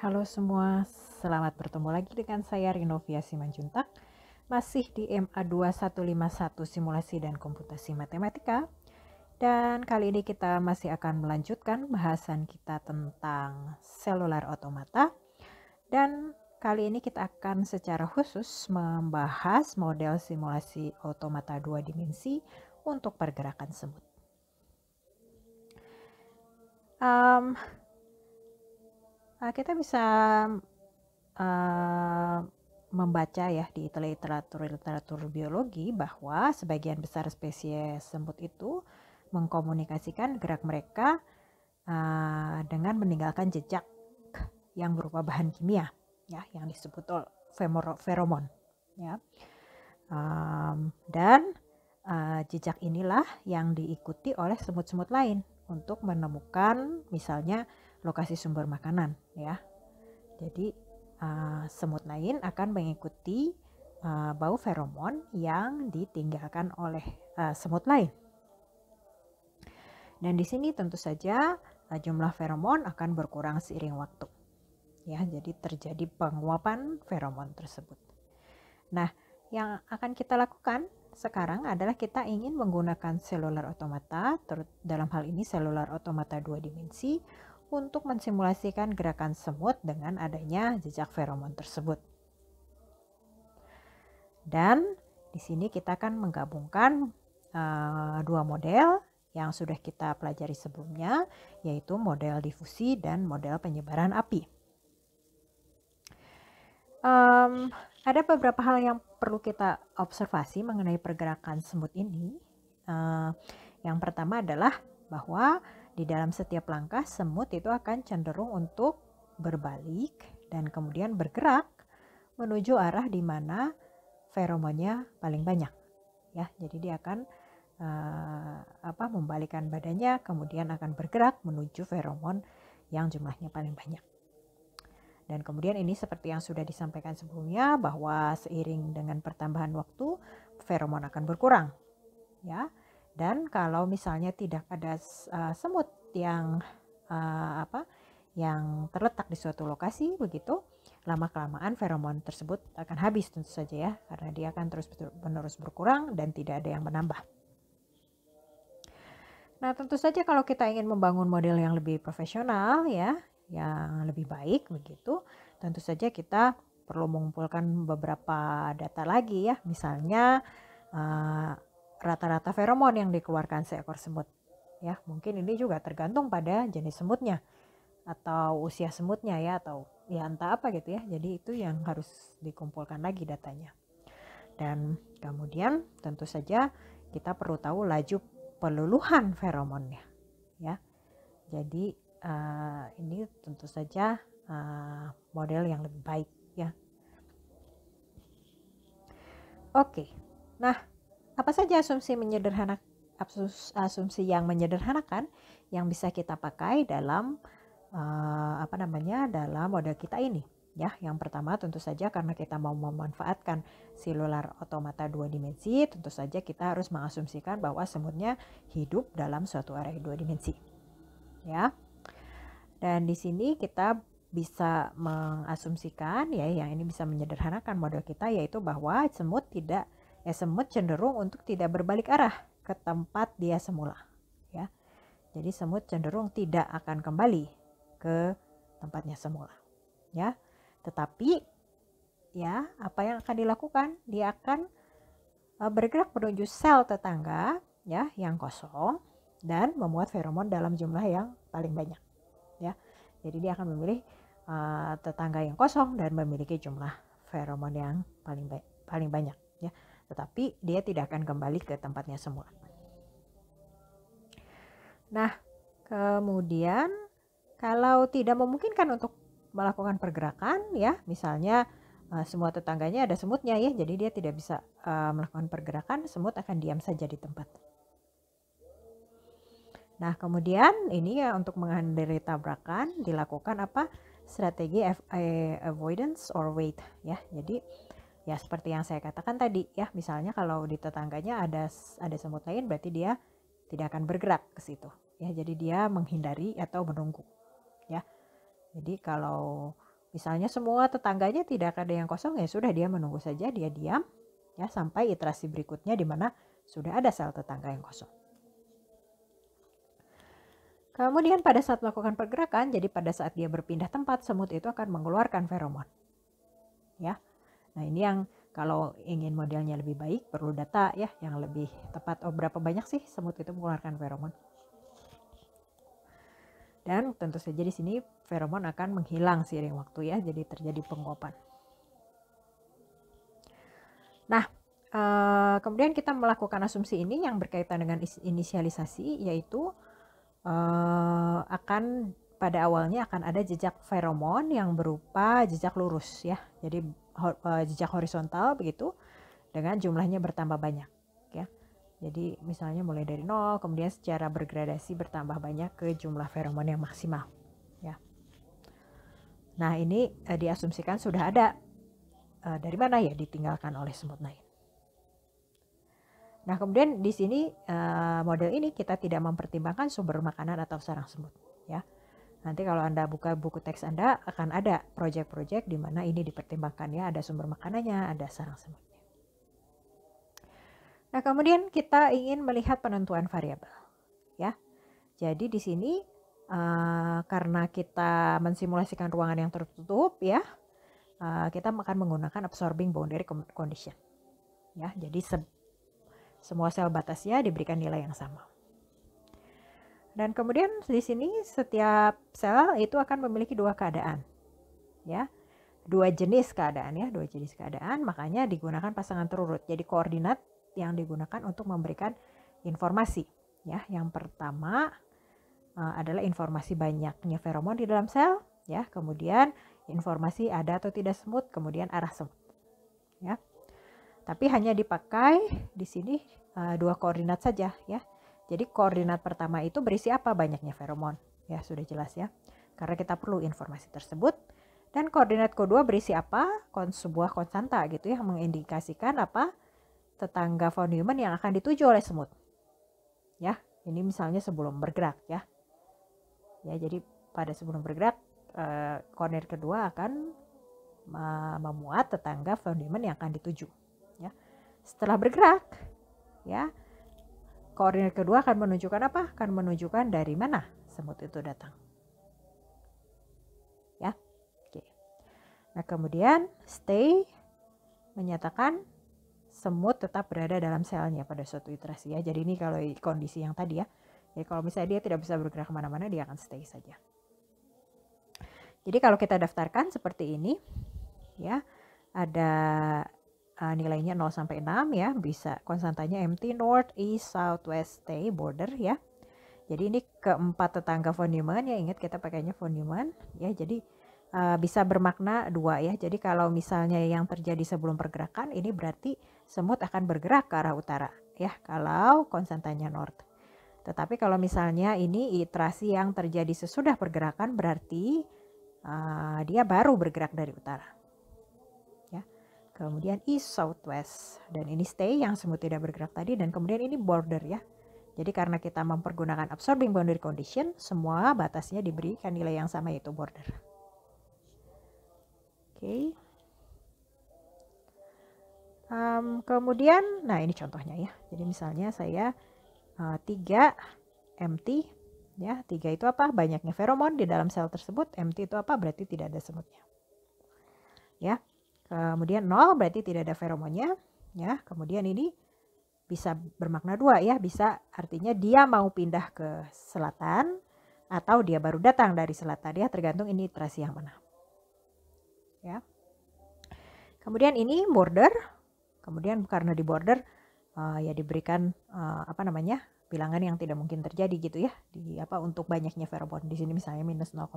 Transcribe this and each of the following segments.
Halo semua, selamat bertemu lagi dengan saya Rinovia Simanjuntak, masih di MA2151 Simulasi dan Komputasi Matematika. Dan kali ini kita masih akan melanjutkan bahasan kita tentang selular otomata. Dan kali ini kita akan secara khusus membahas model simulasi otomata 2 dimensi untuk pergerakan semut. Kita bisa membaca ya di literatur biologi bahwa sebagian besar spesies semut itu mengkomunikasikan gerak mereka dengan meninggalkan jejak yang berupa bahan kimia ya yang disebut feromon ya. Dan jejak inilah yang diikuti oleh semut-semut lain untuk menemukan misalnya lokasi sumber makanan ya. Jadi semut lain akan mengikuti bau feromon yang ditinggalkan oleh semut lain. Dan di sini tentu saja jumlah feromon akan berkurang seiring waktu. Ya, jadi terjadi penguapan feromon tersebut. Nah, yang akan kita lakukan sekarang adalah kita ingin menggunakan selular otomata, dalam hal ini selular otomata 2 dimensi, untuk mensimulasikan gerakan semut dengan adanya jejak feromon tersebut. Dan di sini kita akan menggabungkan dua model yang sudah kita pelajari sebelumnya, yaitu model difusi dan model penyebaran api. Ada beberapa hal yang perlu kita observasi mengenai pergerakan semut ini. Yang pertama adalah bahwa di dalam setiap langkah semut itu akan cenderung untuk berbalik dan kemudian bergerak menuju arah di mana feromonnya paling banyak. Ya, jadi dia akan membalikkan badannya, kemudian akan bergerak menuju feromon yang jumlahnya paling banyak. Dan kemudian ini seperti yang sudah disampaikan sebelumnya bahwa seiring dengan pertambahan waktu feromon akan berkurang. Ya. Dan kalau misalnya tidak ada semut yang yang terletak di suatu lokasi begitu, lama-kelamaan feromon tersebut akan habis tentu saja ya, karena dia akan terus-menerus berkurang dan tidak ada yang menambah. Nah, tentu saja kalau kita ingin membangun model yang lebih profesional ya, yang lebih baik begitu, tentu saja kita perlu mengumpulkan beberapa data lagi ya, misalnya rata-rata feromon yang dikeluarkan seekor semut. Ya, mungkin ini juga tergantung pada jenis semutnya atau usia semutnya ya, atau ya entah apa gitu ya. Jadi itu yang harus dikumpulkan lagi datanya. Dan kemudian tentu saja kita perlu tahu laju peluluhan feromonnya ya. Jadi ini tentu saja model yang lebih baik ya. Oke. Nah, apa saja asumsi yang menyederhanakan yang bisa kita pakai dalam dalam model kita ini ya. Yang pertama tentu saja karena kita mau memanfaatkan selular otomata 2 dimensi, tentu saja kita harus mengasumsikan bahwa semutnya hidup dalam suatu area 2 dimensi ya. Dan di sini kita bisa mengasumsikan ya, yang ini bisa menyederhanakan model kita, yaitu bahwa semut cenderung untuk tidak berbalik arah ke tempat dia semula ya. Jadi semut cenderung tidak akan kembali ke tempatnya semula ya. Tetapi ya, apa yang akan dilakukan? Dia akan bergerak menuju sel tetangga ya yang kosong dan memuat feromon dalam jumlah yang paling banyak ya. Jadi dia akan memilih tetangga yang kosong dan memiliki jumlah feromon yang paling banyak ya. Tetapi dia tidak akan kembali ke tempatnya semula. Nah, kemudian kalau tidak memungkinkan untuk melakukan pergerakan ya, misalnya semua tetangganya ada semutnya ya, jadi dia tidak bisa melakukan pergerakan, semut akan diam saja di tempat. Nah, kemudian ini ya untuk menghindari tabrakan dilakukan strategi avoidance or wait ya. Jadi ya seperti yang saya katakan tadi ya, misalnya kalau di tetangganya ada semut lain, berarti dia tidak akan bergerak ke situ ya. Jadi dia menghindari atau menunggu ya. Jadi kalau Misalnya semua tetangganya tidak ada yang kosong, ya sudah dia menunggu saja, dia diam ya sampai iterasi berikutnya di mana sudah ada sel tetangga yang kosong. Kemudian pada saat melakukan pergerakan, jadi pada saat dia berpindah tempat, semut itu akan mengeluarkan feromon. Ya. Nah, ini yang kalau ingin modelnya lebih baik perlu data ya yang lebih tepat. Oh, berapa banyak sih semut itu mengeluarkan feromon? Dan tentu saja di sini feromon akan menghilang seiring waktu ya, jadi terjadi penguapan. Nah, kemudian kita melakukan asumsi ini yang berkaitan dengan inisialisasi, yaitu akan pada awalnya akan ada jejak feromon yang berupa jejak lurus ya, jadi jejak horizontal begitu dengan jumlahnya bertambah banyak ya. Jadi misalnya mulai dari 0 kemudian secara bergradasi bertambah banyak ke jumlah feromon yang maksimal ya. Nah, ini diasumsikan sudah ada dari mana ya, ditinggalkan oleh semut lain. Nah, kemudian di sini model ini kita tidak mempertimbangkan sumber makanan atau sarang semut ya. Nanti kalau Anda buka buku teks Anda akan ada proyek-proyek di mana ini dipertimbangkan ya, ada sumber makanannya, ada sarang semutnya. Nah, kemudian kita ingin melihat penentuan variabel ya. Jadi di sini karena kita mensimulasikan ruangan yang tertutup ya, kita akan menggunakan absorbing boundary condition ya. Jadi semua sel batasnya diberikan nilai yang sama. Dan kemudian di sini setiap sel itu akan memiliki dua keadaan ya, dua jenis keadaan ya, dua jenis keadaan, makanya digunakan pasangan terurut. Jadi koordinat yang digunakan untuk memberikan informasi ya. Yang pertama adalah informasi banyaknya feromon di dalam sel ya, kemudian informasi ada atau tidak semut, kemudian arah semut ya. Tapi hanya dipakai di sini dua koordinat saja ya. Jadi koordinat pertama itu berisi apa? Banyaknya feromon. Ya, sudah jelas ya. Karena kita perlu informasi tersebut. Dan koordinat kedua berisi apa? Sebuah konstanta gitu ya, mengindikasikan apa? Tetangga von Neumann yang akan dituju oleh semut. Ya, ini misalnya sebelum bergerak ya. Ya, jadi pada sebelum bergerak koordinat kedua akan memuat tetangga von Neumann yang akan dituju. Ya. Setelah bergerak ya, koordinat kedua akan menunjukkan apa? Akan menunjukkan dari mana semut itu datang. Ya. Oke. Nah, kemudian stay menyatakan semut tetap berada dalam selnya pada suatu iterasi ya. Jadi ini kalau kondisi yang tadi ya. Jadi kalau misalnya dia tidak bisa bergerak kemana-mana, dia akan stay saja. Jadi kalau kita daftarkan seperti ini ya, ada nilainya 0 sampai 6 ya, bisa konstantanya empty, north, east, south, west, stay, border ya. Jadi ini keempat tetangga von Neumann ya, ingat kita pakainya von Neumann ya. Jadi bisa bermakna dua ya. Jadi kalau misalnya yang terjadi sebelum pergerakan, ini berarti semut akan bergerak ke arah utara ya, kalau konstantanya north. Tetapi kalau misalnya ini iterasi yang terjadi sesudah pergerakan, berarti dia baru bergerak dari utara. Kemudian east, south, west, dan ini stay yang semut tidak bergerak tadi, dan kemudian ini border ya. Jadi karena kita mempergunakan absorbing boundary condition, semua batasnya diberikan nilai yang sama, yaitu border. Oke. Kemudian, nah ini contohnya ya. Jadi misalnya saya 3 empty ya. 3 itu apa? Banyaknya feromon di dalam sel tersebut. Empty itu apa? Berarti tidak ada semutnya. Ya. Kemudian 0 berarti tidak ada feromonnya ya. Kemudian ini bisa bermakna dua ya, bisa artinya dia mau pindah ke selatan atau dia baru datang dari selatan ya, tergantung ini iterasi yang mana. Ya. Kemudian ini border. Kemudian karena di border ya diberikan bilangan yang tidak mungkin terjadi gitu ya, di untuk banyaknya feromon. Di sini misalnya minus 0,01.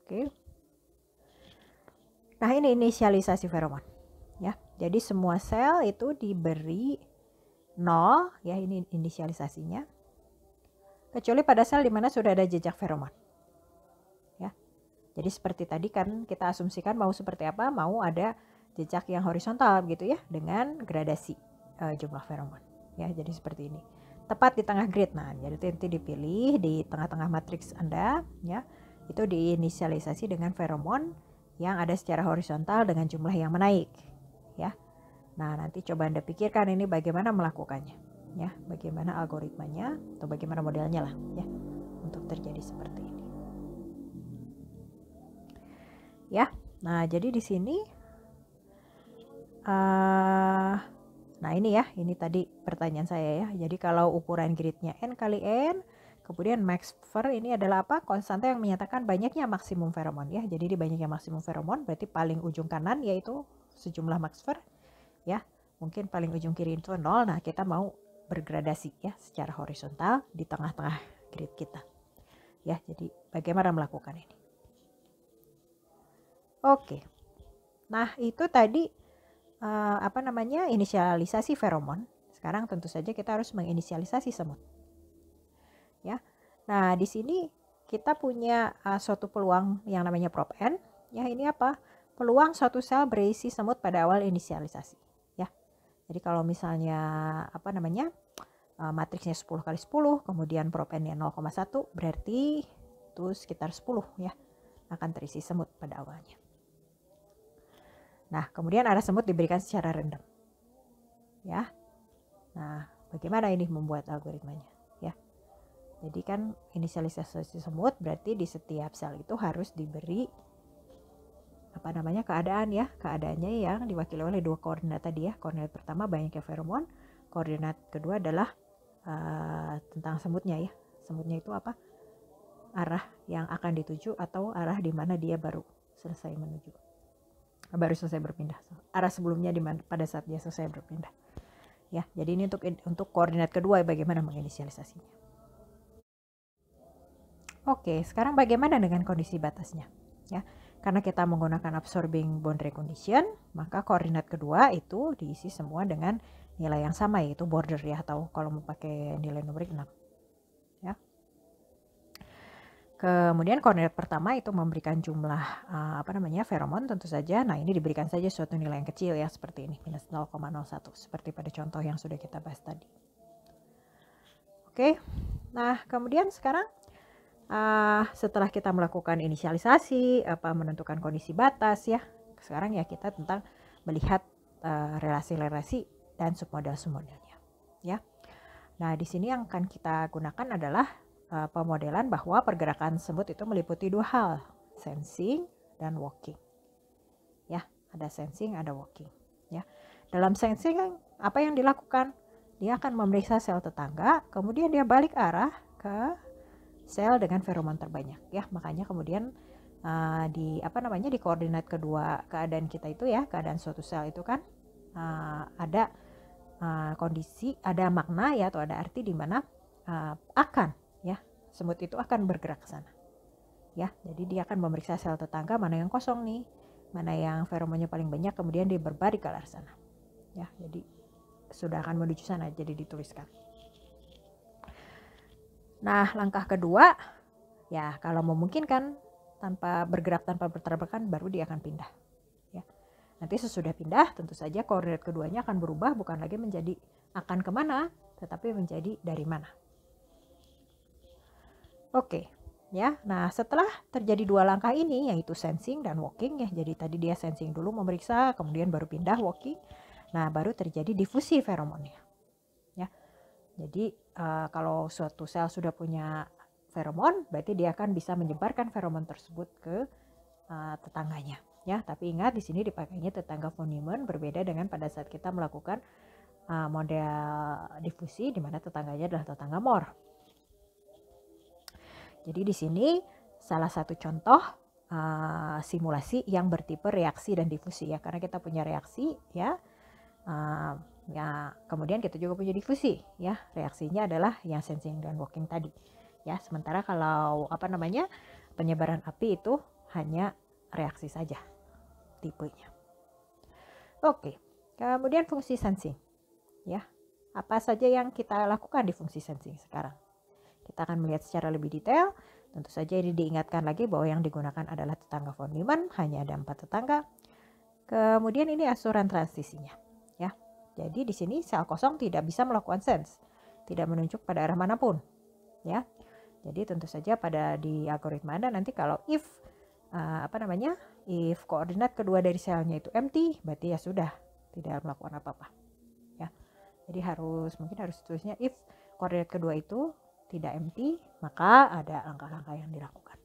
Oke. Nah, ini inisialisasi feromon ya. Jadi semua sel itu diberi 0 ya, ini inisialisasinya. Kecuali pada sel di mana sudah ada jejak feromon. Ya. Jadi seperti tadi kan kita asumsikan mau seperti apa? Mau ada jejak yang horizontal gitu ya, dengan gradasi jumlah feromon. Ya, jadi seperti ini. Tepat di tengah grid. Nah, jadi nanti dipilih di tengah-tengah matriks Anda ya. itu diinisialisasi dengan feromon yang ada secara horizontal dengan jumlah yang menaik, ya. Nah, nanti coba Anda pikirkan ini bagaimana melakukannya, ya, bagaimana algoritmanya atau bagaimana modelnya lah, ya, untuk terjadi seperti ini. Ya, nah jadi di sini, nah ini ya, ini tadi pertanyaan saya ya. Jadi kalau ukuran gridnya N kali N, kemudian max fer ini adalah apa? Konstanta yang menyatakan banyaknya maksimum feromon ya. Jadi di banyaknya maksimum feromon berarti paling ujung kanan yaitu sejumlah max fer ya. Mungkin paling ujung kiri itu 0. Nah, kita mau bergradasi ya secara horizontal di tengah-tengah grid kita. Ya, jadi bagaimana melakukan ini? Oke. Nah, itu tadi inisialisasi feromon. Sekarang tentu saja kita harus menginisialisasi semut. Ya. Nah, di sini kita punya suatu peluang yang namanya prop N. Ya, ini apa? Peluang suatu sel berisi semut pada awal inisialisasi. Ya. Jadi kalau misalnya matriksnya 10 kali 10, kemudian prop N-nya 0,1, berarti itu sekitar 10 ya akan terisi semut pada awalnya. Nah, kemudian arah semut diberikan secara random. Ya. Nah, bagaimana ini membuat algoritmanya? Ya. Jadi kan inisialisasi semut berarti di setiap sel itu harus diberi keadaan ya. Keadaannya yang diwakili oleh dua koordinat tadi ya. Koordinat pertama banyaknya feromon, koordinat kedua adalah tentang semutnya ya. Semutnya itu apa? Arah yang akan dituju atau arah di mana dia baru selesai berpindah. Arah sebelumnya di mana pada saat dia selesai berpindah. Ya, jadi ini untuk koordinat kedua bagaimana menginisialisasinya. Oke, sekarang bagaimana dengan kondisi batasnya? Ya, karena kita menggunakan absorbing boundary condition, maka koordinat kedua itu diisi semua dengan nilai yang sama yaitu border ya, atau kalau mau pakai nilai numerik 6. Ya. Kemudian koordinat pertama itu memberikan jumlah feromon tentu saja. Nah, ini diberikan saja suatu nilai yang kecil ya seperti ini, minus 0,01 seperti pada contoh yang sudah kita bahas tadi. Oke. Nah, kemudian sekarang setelah kita melakukan inisialisasi, menentukan kondisi batas ya. Sekarang ya kita tentang melihat relasi-relasi dan submodel-submodelnya ya. Nah, di sini yang akan kita gunakan adalah pemodelan bahwa pergerakan semut itu meliputi dua hal, sensing dan walking. Ya, ada sensing, ada walking. Ya, dalam sensing apa yang dilakukan? Dia akan memeriksa sel tetangga, kemudian dia balik arah ke sel dengan feromon terbanyak. Ya, makanya kemudian di koordinat kedua keadaan kita itu ya, keadaan suatu sel itu kan ada kondisi, ada makna ya atau ada arti di mana akan ya semut itu akan bergerak ke sana ya. Jadi dia akan memeriksa sel tetangga mana yang kosong nih, mana yang feromonnya paling banyak, kemudian dia berbalik ke arah sana ya. Jadi sudah akan menuju sana, jadi dituliskan. Nah, langkah kedua ya kalau memungkinkan tanpa bergerak, tanpa berterbangan, baru dia akan pindah ya. Nanti sesudah pindah tentu saja koordinat keduanya akan berubah, bukan lagi menjadi akan kemana, tetapi menjadi dari mana. Oke, ya. Nah, setelah terjadi dua langkah ini, yaitu sensing dan walking ya. Jadi tadi dia sensing dulu memeriksa, kemudian baru pindah walking. Nah, baru terjadi difusi feromonnya. Ya. Jadi kalau suatu sel sudah punya feromon, berarti dia akan bisa menyebarkan feromon tersebut ke tetangganya. Ya, tapi ingat di sini dipakainya tetangga von Neumann, berbeda dengan pada saat kita melakukan model difusi di mana tetangganya adalah tetangga Mohr. Jadi di sini salah satu contoh simulasi yang bertipe reaksi dan difusi ya, karena kita punya reaksi ya, kemudian kita juga punya difusi ya. Reaksinya adalah yang sensing dan walking tadi ya. Sementara kalau penyebaran api itu hanya reaksi saja tipenya. Oke, kemudian fungsi sensing ya. Apa saja yang kita lakukan di fungsi sensing sekarang? Kita akan melihat secara lebih detail. Tentu saja ini diingatkan lagi bahwa yang digunakan adalah tetangga von Neumann, hanya ada 4 tetangga. Kemudian ini asuran transisinya ya. Jadi di sini sel kosong tidak bisa melakukan sense, tidak menunjuk pada arah manapun ya. Jadi tentu saja pada di algoritma Anda nanti kalau if if koordinat kedua dari selnya itu empty, berarti ya sudah tidak melakukan apa-apa ya. Jadi mungkin harus tulisnya if koordinat kedua itu tidak empty, maka ada langkah-langkah yang dilakukan.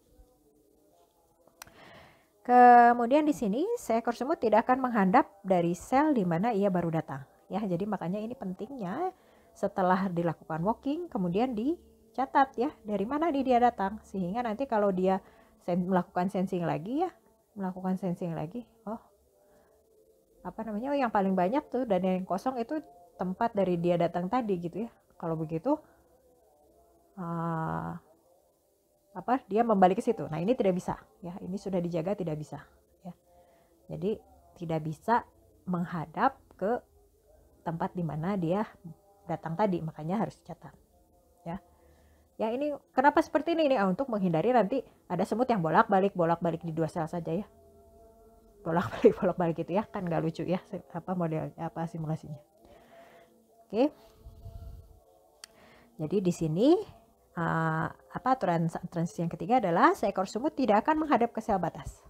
Kemudian di sini seekor semut tidak akan menghadap dari sel di mana ia baru datang ya. Jadi makanya ini pentingnya setelah dilakukan walking kemudian dicatat ya dari mana dia datang, sehingga nanti kalau dia melakukan sensing lagi, oh yang paling banyak tuh dan yang kosong itu tempat dari dia datang tadi gitu ya. Kalau begitu dia membalik ke situ. Nah, ini tidak bisa ya. Ini sudah dijaga, tidak bisa ya. Jadi tidak bisa menghadap ke tempat di mana dia datang tadi, makanya harus dicatat ya. Ya, ini kenapa seperti ini untuk menghindari nanti ada semut yang bolak-balik di dua sel saja ya. Bolak-balik gitu ya, kan nggak lucu ya simulasinya. Oke. Jadi di sini aturan transisi yang ketiga adalah seekor semut tidak akan menghadap ke sel batas.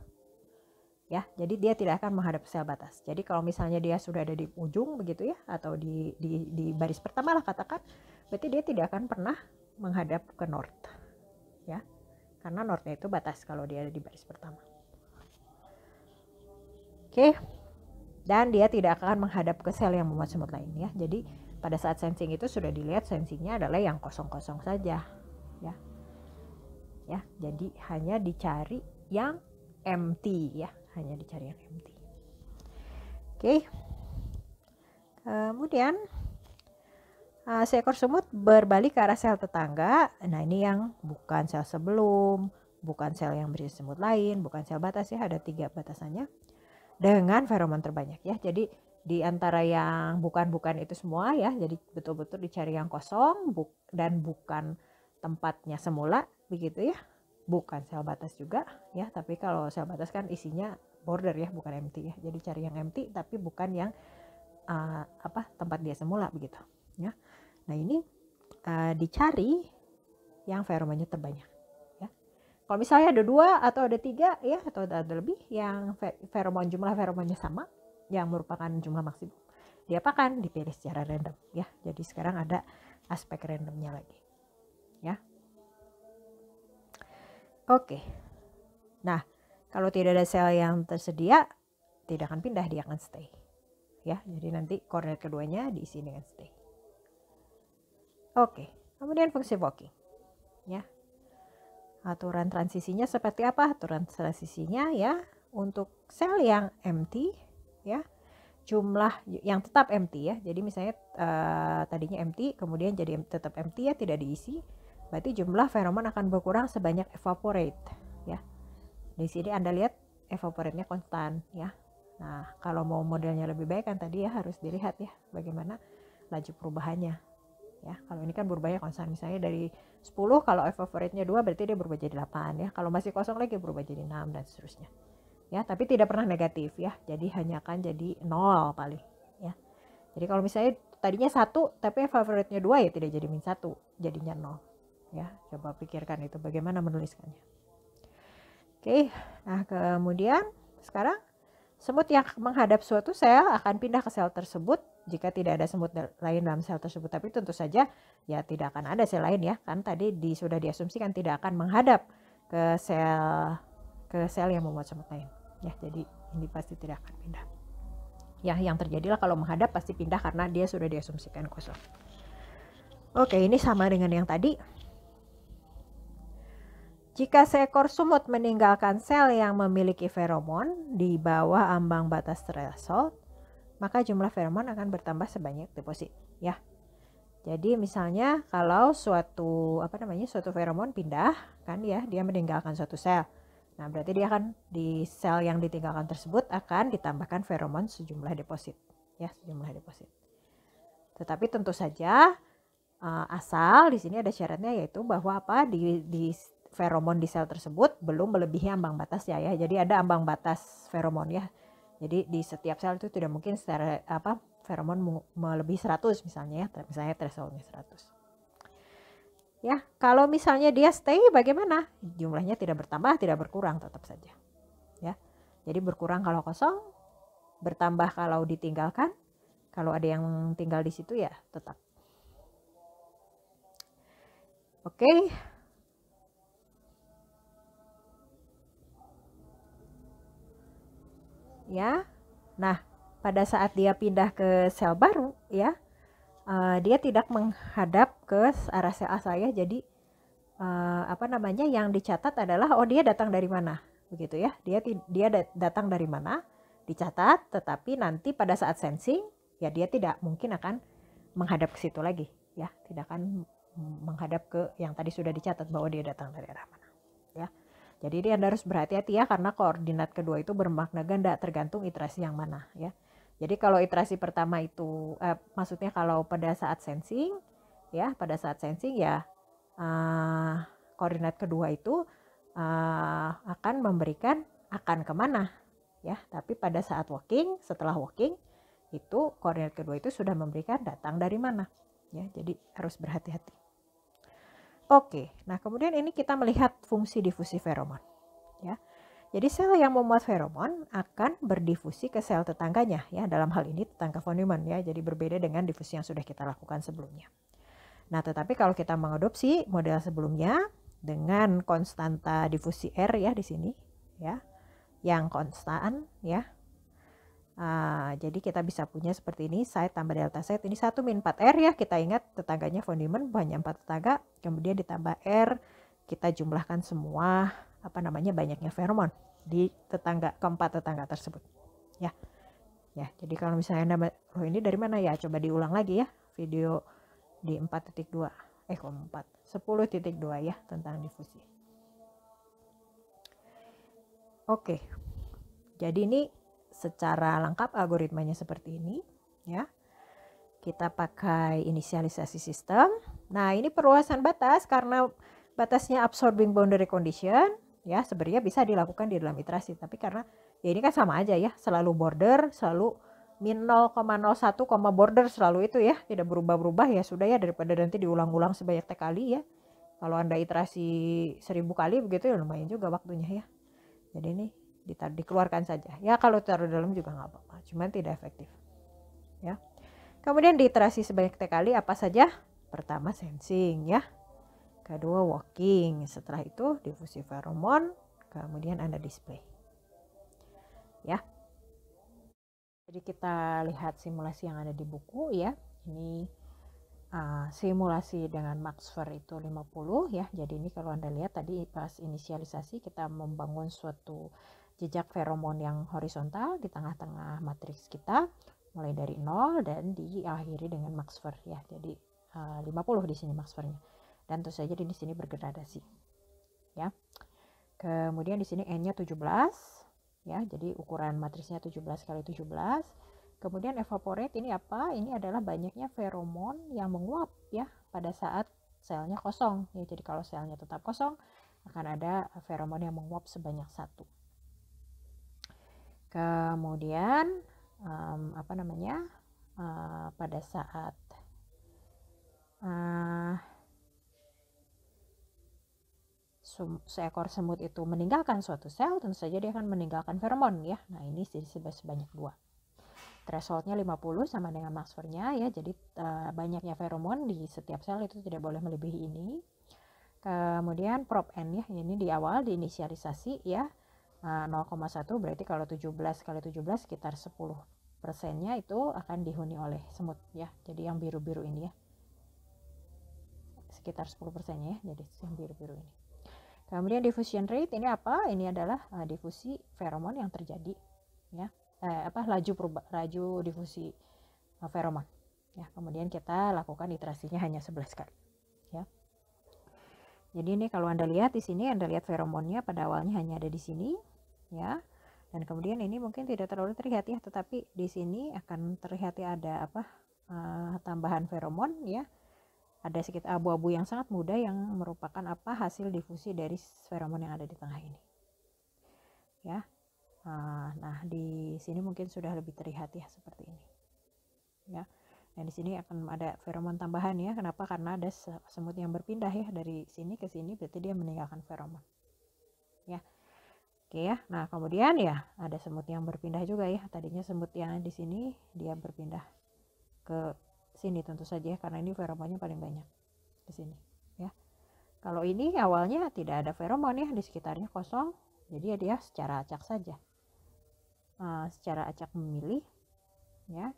Ya, jadi dia tidak akan menghadap ke sel batas. Jadi kalau misalnya dia sudah ada di ujung begitu ya, atau di baris pertama lah katakan, berarti dia tidak akan pernah menghadap ke north. Ya. Karena northnya itu batas kalau dia ada di baris pertama. Oke. Dan dia tidak akan menghadap ke sel yang memuat semut lain ya. Jadi pada saat sensing itu sudah dilihat sensingnya adalah yang kosong-kosong saja ya. Ya, jadi hanya dicari yang empty ya, Oke. Kemudian seekor semut berbalik ke arah sel tetangga. Nah, ini yang bukan sel sebelum, bukan sel yang berisi semut lain, bukan sel batas ya, ada 3 batasannya. Dengan feromon terbanyak ya. Jadi di antara yang bukan itu semua ya, jadi betul-betul dicari yang kosong dan bukan tempatnya semula begitu ya, bukan sel batas juga ya, tapi kalau sel batas kan isinya border ya, bukan empty ya, jadi cari yang empty tapi bukan yang tempat dia semula begitu ya. Nah, ini dicari yang feromonnya terbanyak ya. Kalau misalnya ada 2 atau ada 3 ya, atau ada lebih yang jumlah feromonnya sama, yang merupakan jumlah maksimum, diapakan? Dipilih secara random ya. Jadi sekarang ada aspek randomnya lagi ya. Oke. Nah, kalau tidak ada sel yang tersedia, tidak akan pindah, dia akan stay ya. Jadi nanti koordinat keduanya diisi dengan stay. Oke. Kemudian fungsi walking ya. Aturan transisinya seperti apa? Aturan transisinya ya, untuk sel yang empty ya, jumlah yang tetap empty ya. Jadi misalnya tadinya empty kemudian jadi tetap empty ya, tidak diisi, berarti jumlah feromon akan berkurang sebanyak evaporate ya. Di sini Anda lihat evaporate-nya konstan ya. Nah, kalau mau modelnya lebih baik kan tadi ya harus dilihat ya bagaimana laju perubahannya ya. Kalau ini kan berubahnya konstan, misalnya dari 10 kalau evaporate-nya 2 berarti dia berubah jadi 8 ya. Kalau masih kosong lagi berubah jadi 6 dan seterusnya. Ya, tapi tidak pernah negatif ya. Jadi hanya akan jadi 0 paling ya. Jadi kalau misalnya tadinya 1 tapi evaporate-nya 2 ya tidak jadi -1, jadinya 0 ya. Coba pikirkan itu bagaimana menuliskannya. Oke, nah kemudian sekarang semut yang menghadap suatu sel akan pindah ke sel tersebut jika tidak ada semut lain dalam sel tersebut. Tapi tentu saja ya tidak akan ada sel lain ya. Kan tadi sudah diasumsikan tidak akan menghadap ke sel yang memuat semut lain. Ya, jadi ini pasti tidak akan pindah. Ya, yang terjadilah kalau menghadap pasti pindah karena dia sudah diasumsikan kosong. Oke, ini sama dengan yang tadi. Jika seekor semut meninggalkan sel yang memiliki feromon di bawah ambang batas threshold, maka jumlah feromon akan bertambah sebanyak deposit ya. Jadi misalnya kalau suatu feromon pindah kan ya, dia meninggalkan suatu sel. Nah, berarti dia akan di sel yang ditinggalkan tersebut akan ditambahkan feromon sejumlah deposit ya, sejumlah deposit. Tetapi tentu saja asal di sini ada syaratnya, yaitu bahwa di feromon di sel tersebut belum melebihi ambang batasnya ya. Jadi ada ambang batas feromon ya. Jadi di setiap sel itu tidak mungkin feromon melebihi 100 misalnya ya. Misalnya thresholdnya 100. Ya, kalau misalnya dia stay bagaimana? Jumlahnya tidak bertambah, tidak berkurang, tetap saja. Ya, jadi berkurang kalau kosong, bertambah kalau ditinggalkan. Kalau ada yang tinggal di situ ya tetap. Oke. Ya. Nah, pada saat dia pindah ke sel baru ya, dia tidak menghadap ke arah sel A saya. Jadi yang dicatat adalah dia datang dari mana, begitu ya. Dia datang dari mana dicatat, tetapi nanti pada saat sensing ya dia tidak mungkin akan menghadap ke situ lagi ya, tidak akan menghadap ke yang tadi sudah dicatat bahwa dia datang dari arah mana ya. Jadi dia harus berhati-hati ya, karena koordinat kedua itu bermakna ganda, tergantung iterasi yang mana ya. Jadi kalau iterasi pertama itu maksudnya kalau pada saat sensing ya, koordinat kedua itu akan memberikan akan kemana ya. Tapi pada saat walking, setelah walking itu koordinat kedua itu sudah memberikan datang dari mana ya. Jadi harus berhati-hati. Oke, nah kemudian ini kita melihat fungsi difusi feromon ya. Jadi sel yang memuat feromon akan berdifusi ke sel tetangganya ya, dalam hal ini tetangga von Neumann ya. Jadi berbeda dengan difusi yang sudah kita lakukan sebelumnya. Nah, tetapi kalau kita mengadopsi model sebelumnya dengan konstanta difusi R ya di sini ya, yang konstan ya. Jadi kita bisa punya seperti ini, site tambah delta site ini 1 min 4R ya. Kita ingat tetangganya von Neumann banyak 4 tetangga, kemudian ditambah R, kita jumlahkan semua banyaknya feromon di keempat tetangga tersebut ya. Ya, jadi kalau misalnya ini dari mana ya, coba diulang lagi ya video di 4.2 10.2 ya tentang difusi. Oke, jadi ini secara lengkap algoritmanya seperti ini ya. Kita pakai inisialisasi sistem. Nah, ini perluasan batas karena batasnya absorbing boundary condition ya, sebenarnya bisa dilakukan di dalam iterasi, tapi karena ya ini kan sama aja ya, selalu border, selalu min 0,01, border selalu itu ya, tidak berubah-berubah ya sudah ya, daripada nanti diulang-ulang sebanyak kali ya. Kalau Anda iterasi 1000 kali begitu ya lumayan juga waktunya ya. Jadi ini dikeluarkan saja ya, kalau taruh dalam juga nggak apa-apa, cuman tidak efektif ya. Kemudian diiterasi sebanyak kali apa saja? Pertama sensing ya, kedua walking, setelah itu difusi feromon, kemudian Anda display ya. Jadi kita lihat simulasi yang ada di buku ya. Ini simulasi dengan Maxfer itu 50 ya. Jadi ini kalau Anda lihat tadi pas inisialisasi kita membangun suatu jejak feromon yang horizontal di tengah-tengah matriks kita mulai dari 0 dan diakhiri dengan Maxfer ya. Jadi 50 di sini Maxfernya. Dan tentu saja di sini bergradasi. Ya. Kemudian di sini N-nya 17 ya. Jadi ukuran matriksnya 17 kali 17. Kemudian evaporate ini apa? Ini adalah banyaknya feromon yang menguap ya pada saat selnya kosong. Ya, jadi kalau selnya tetap kosong akan ada feromon yang menguap sebanyak 1. Kemudian pada saat seekor semut itu meninggalkan suatu sel, tentu saja dia akan meninggalkan feromon ya. Nah, ini sebanyak 2. Thresholdnya 50 sama dengan Maxfernya ya. Jadi banyaknya feromon di setiap sel itu tidak boleh melebihi ini. Kemudian prop N ya, ini di awal diinisialisasi ya. 0,1 berarti kalau 17 kali 17 sekitar 10%-nya itu akan dihuni oleh semut ya. Jadi yang biru-biru ini ya. Sekitar 10%-nya ya. Jadi yang biru-biru ini. Kemudian diffusion rate ini apa? Ini adalah difusi feromon yang terjadi ya. Laju difusi feromon ya. Kemudian kita lakukan iterasinya hanya 11 kali ya. Jadi ini kalau Anda lihat di sini, Anda lihat feromonnya pada awalnya hanya ada di sini ya. Dan kemudian ini mungkin tidak terlalu terlihat ya, tetapi di sini akan terlihat ya ada tambahan feromon ya. Ada sekitar abu-abu yang sangat muda yang merupakan hasil difusi dari feromon yang ada di tengah ini ya. Nah, di sini mungkin sudah lebih terlihat ya seperti ini ya. Dan di sini akan ada feromon tambahan ya. Kenapa? Karena ada semut yang berpindah ya dari sini ke sini, berarti dia meninggalkan feromon. Ya. Oke ya. Nah, kemudian ya ada semut yang berpindah juga ya. Tadinya semut yang di sini dia berpindah ke sini tentu saja karena ini feromonnya paling banyak di sini ya. Kalau ini awalnya tidak ada feromon ya, di sekitarnya kosong. Jadi dia secara acak saja. Secara acak memilih ya.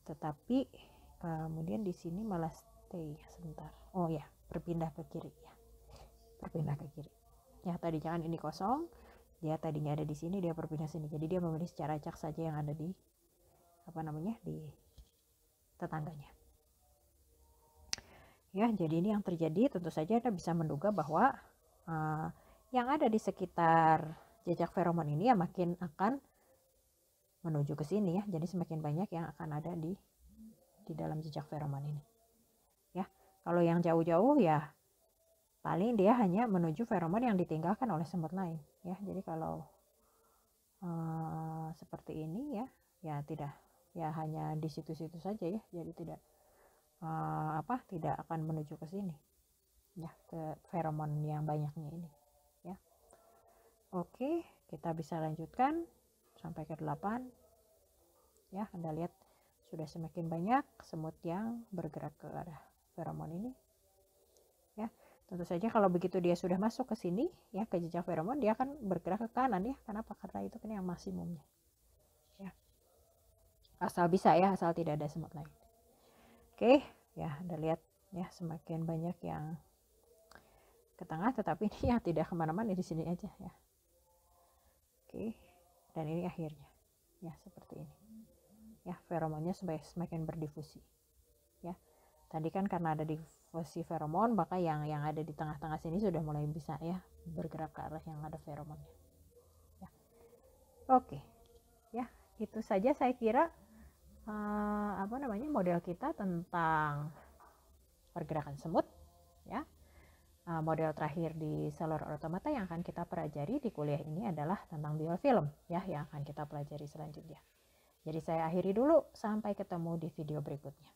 Tetapi kemudian di sini malah stay sebentar. Oh ya, berpindah ke kiri ya. Berpindah ke kiri. Ya, tadi jangan ini kosong. Dia tadinya ada di sini, dia berpindah sini. Jadi dia memilih secara acak saja yang ada di di tetangganya. Ya, jadi ini yang terjadi. Tentu saja Anda bisa menduga bahwa yang ada di sekitar jejak feromon ini ya makin akan menuju ke sini ya. Jadi semakin banyak yang akan ada di dalam jejak feromon ini. Ya, kalau yang jauh-jauh ya paling dia hanya menuju feromon yang ditinggalkan oleh semut lain ya. Jadi kalau seperti ini ya tidak, ya hanya di situ-situ saja ya. Jadi tidak tidak akan menuju ke sini ya, ke feromon yang banyaknya ini ya. Oke, kita bisa lanjutkan sampai ke 8 ya. Anda lihat sudah semakin banyak semut yang bergerak ke arah feromon ini ya. Tentu saja kalau begitu dia sudah masuk ke sini ya, ke jejak feromon, dia akan bergerak ke kanan ya. Kenapa? Karena itu kan yang maksimumnya ya. Asal bisa ya, asal tidak ada semut lain. Oke ya, Anda lihat ya semakin banyak yang ke tengah, tetapi ini yang tidak kemana-mana di sini aja ya. Oke, dan ini akhirnya ya seperti ini ya, feromonnya semakin berdifusi ya. Tadi kan karena ada difusi feromon, maka yang ada di tengah-tengah sini sudah mulai bisa ya bergerak ke arah yang ada feromonnya ya. Oke ya, itu saja saya kira model kita tentang pergerakan semut ya. Model terakhir di Seloler Automata yang akan kita pelajari di kuliah ini adalah tentang biofilm ya, yang akan kita pelajari selanjutnya. Jadi saya akhiri dulu, sampai ketemu di video berikutnya.